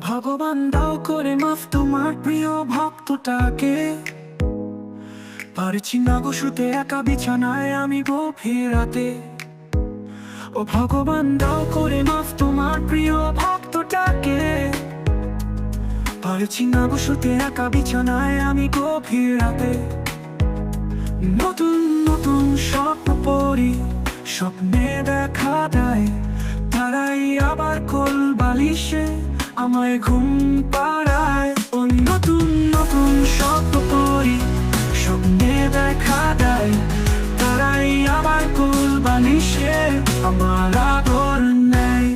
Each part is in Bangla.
ভগবান দাও করে মাফ তোমার প্রিয় ভক্তটাকে। পারছি না গো শুতে একা বিছানায় আমি গভীর রাতে। ও ভগবান দাও করে মাফ তোমার প্রিয় ভক্তটাকে। পারছি না গো শুতে একা বিছানায় আমি গভীর রাতে। নতুন নতুন স্বপ্ন পড়ি, স্বপ্নে দেখা দেয় তারাই আবার কোল বালিশে আমায় ঘুম পাড়ায়। ও নতুন নতুন স্বপ্ন পড়ি, স্বপ্নে দেখা দেয় তারাই আবার কোল বালিশে আমার আদর নেয়।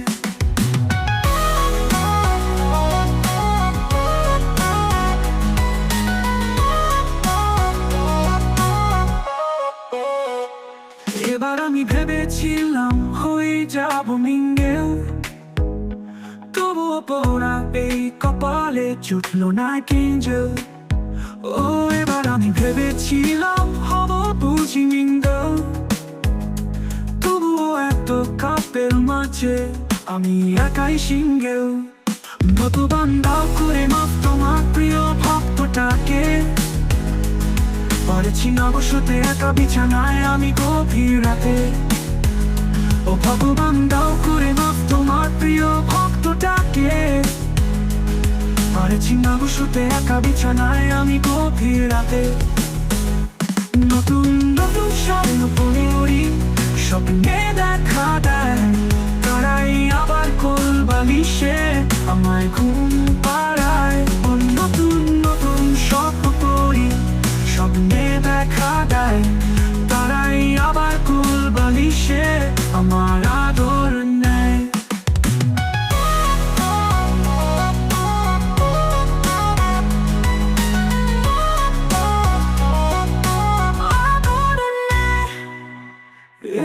এবার আমি ভেবেছিলাম হয়ে যাব মিঙ্গেল, তবুও পড়া এই কপালে জুটলো না কেঞ্জেল। ও এবার আমি ভেবেছিলাম হব বুঝি মিঙ্গেল, তবুও এত কাপের মাঝে আমি একাই সিঙ্গেল। ভগবান দাও করে মাফ তোমার প্রিয় ভক্তটাকে। পারছি না বসতে একা বিছানায় আমি গভীর রাতে। ও ভগবান দাও করে মাফ তোমার প্রিয় ভক্তটাকে। পারছি না বসতে একা বিছানায় আমি গভীর রাতে। নতুন নতুন স্বপ্ন পড়ি, স্বপ্নে দেখা দেয় তারাই আবার কোল বালিশে আমায় ঘুম পাড়ায়। ও নতুন নতুন স্বপ্ন পড়ি, স্বপ্নে দেখা দেয় তারাই আবার কোল বালিশে আমার আদর নেয়।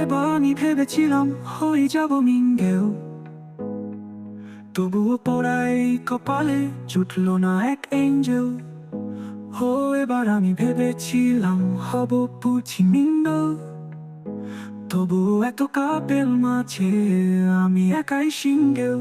এবার আমি ভেবেছিলাম হয়ে যাব মিঙ্গেল, তবুও পড়াই কপালে জুটলো না এক এঞ্জেল। ও এবার আমি ভেবেছিলাম হব বুঝি মিঙ্গেল, তবু এত কাপের মাঝে আমি একাই সিঙ্গেল।